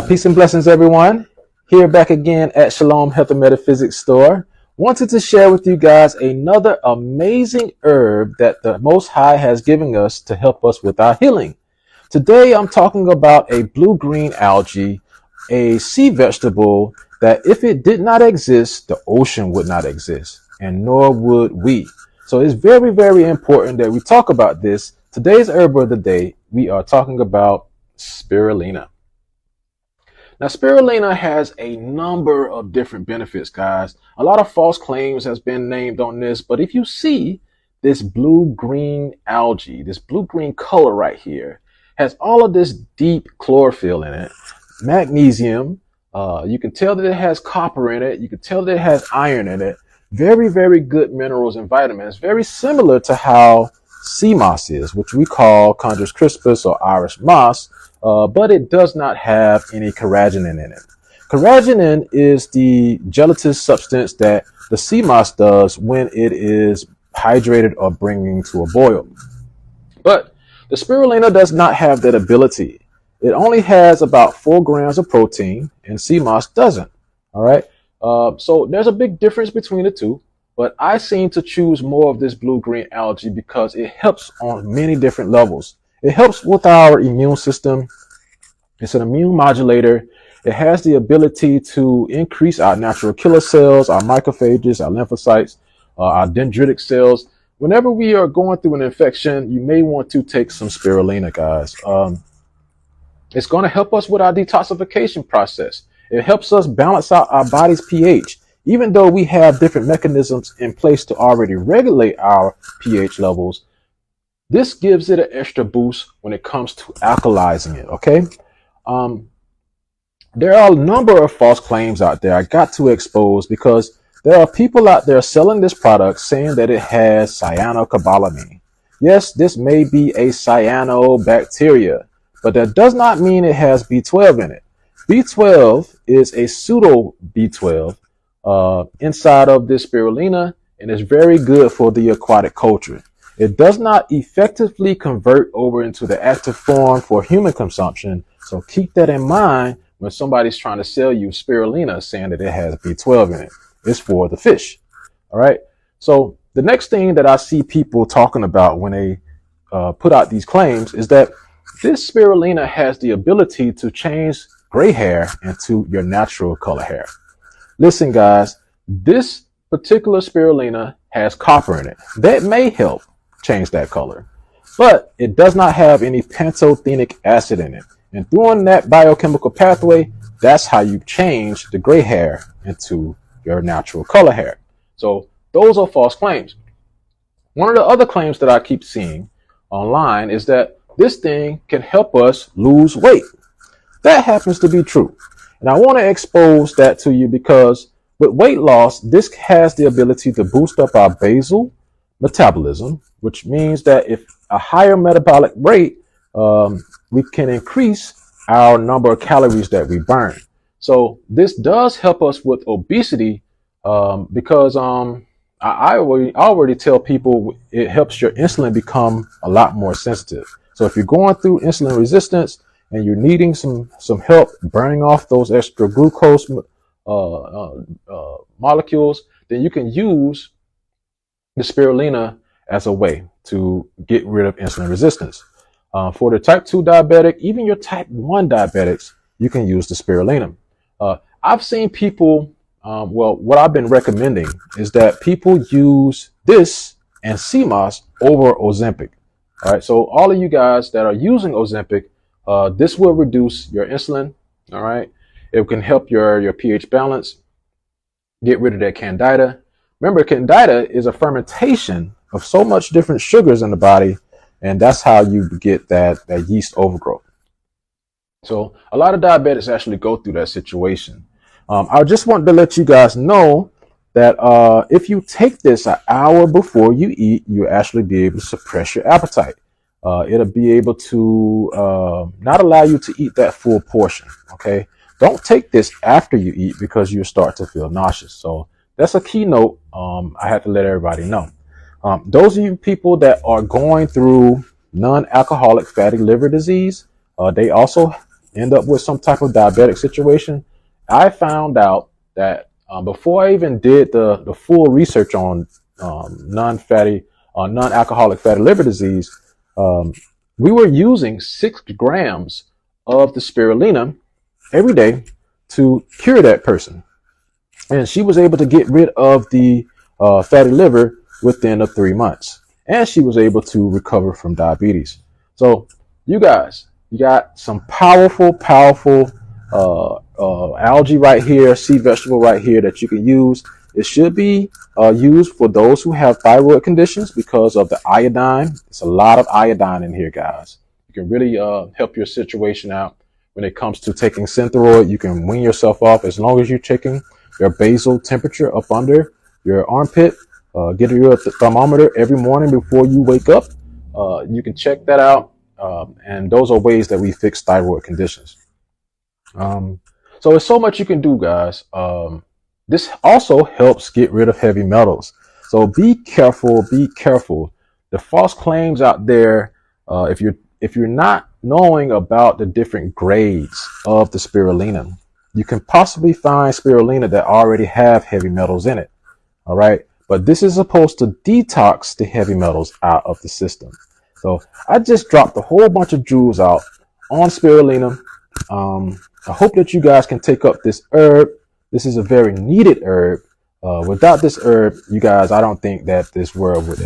Peace and blessings, everyone. Here back again at Shalom Health and Metaphysics Store. Wanted to share with you guys another amazing herb that the Most High has given us to help us with our healing. Today, I'm talking about a blue-green algae, a sea vegetable that if it did not exist, the ocean would not exist, and nor would we. So it's very, very important that we talk about this. Today's herb of the day, we are talking about spirulina. Now, spirulina has a number of different benefits, guys. A lot of false claims has been named on this, but if you see this blue-green algae, this blue-green color right here, has all of this deep chlorophyll in it, magnesium. You can tell that it has copper in it. You can tell that it has iron in it. Very, very good minerals and vitamins. Very similar to how sea moss is, which we call Chondrus crispus or Irish moss. But it does not have any carrageenan in it. Carrageenan is the gelatinous substance that the sea moss does when it is hydrated or bringing to a boil. But the spirulina does not have that ability. It only has about 4 grams of protein, and sea moss doesn't. All right. So there's a big difference between the two. But I seem to choose more of this blue-green algae because it helps on many different levels. It helps with our immune system. It's an immune modulator. It has the ability to increase our natural killer cells, our macrophages, our lymphocytes, our dendritic cells. Whenever we are going through an infection, you may want to take some spirulina, guys. It's going to help us with our detoxification process. It helps us balance out our body's pH. Even though we have different mechanisms in place to already regulate our pH levels, this gives it an extra boost when it comes to alkalizing it, okay? There are a number of false claims out there I got to expose because there are people out there selling this product saying that it has cyanocobalamin. Yes, this may be a cyanobacteria, but that does not mean it has B12 in it. B12 is a pseudo B12 inside of this spirulina, and is very good for the aquatic culture. It does not effectively convert over into the active form for human consumption. So keep that in mind when somebody's trying to sell you spirulina saying that it has B12 in it. It's for the fish. All right. So the next thing that I see people talking about when they put out these claims is that this spirulina has the ability to change gray hair into your natural color hair. Listen, guys, this particular spirulina has copper in it. That may help change that color, but it does not have any pantothenic acid in it. And through that biochemical pathway, that's how you change the gray hair into your natural color hair. So those are false claims. One of the other claims that I keep seeing online is that this thing can help us lose weight. That happens to be true. And I want to expose that to you because with weight loss, this has the ability to boost up our basal metabolism, which means that if a higher metabolic rate, we can increase our number of calories that we burn. So this does help us with obesity because I already tell people it helps your insulin become a lot more sensitive. So if you're going through insulin resistance and you're needing some help burning off those extra glucose molecules, then you can use the spirulina as a way to get rid of insulin resistance. For the type 2 diabetic, even your type 1 diabetics, you can use the spirulina. I've seen people, what I've been recommending is that people use this and sea moss over Ozempic. All right, so all of you guys that are using Ozempic, this will reduce your insulin. All right, it can help your pH balance, get rid of that candida. Remember, candida is a fermentation of so much different sugars in the body, and that's how you get that yeast overgrowth. So a lot of diabetics actually go through that situation. I just want to let you guys know that if you take this an hour before you eat, you'll actually be able to suppress your appetite. It'll be able to not allow you to eat that full portion. Okay. Don't take this after you eat because you start to feel nauseous. So that's a key note. I have to let everybody know. Those of you people that are going through non-alcoholic fatty liver disease, they also end up with some type of diabetic situation, I found out that before I even did the full research on non-alcoholic fatty liver disease, um, we were using 6 grams of the spirulina every day to cure that person. And she was able to get rid of the fatty liver within 3 months. And she was able to recover from diabetes. So you guys, you got some powerful algae right here, sea vegetable right here that you can use. It should be used for those who have thyroid conditions because of the iodine. It's a lot of iodine in here, guys. You can really help your situation out when it comes to taking Synthroid. You can wean yourself off as long as you're checking your basal temperature up under your armpit. Get your thermometer every morning before you wake up. You can check that out. And those are ways that we fix thyroid conditions. So there's so much you can do, guys. This also helps get rid of heavy metals. So be careful, be careful. The false claims out there, if you're not knowing about the different grades of the spirulina, you can possibly find spirulina that already have heavy metals in it. All right. But this is supposed to detox the heavy metals out of the system. So I just dropped a whole bunch of jewels out on spirulina. I hope that you guys can take up this herb. This is a very needed herb. Without this herb, you guys, I don't think that this world would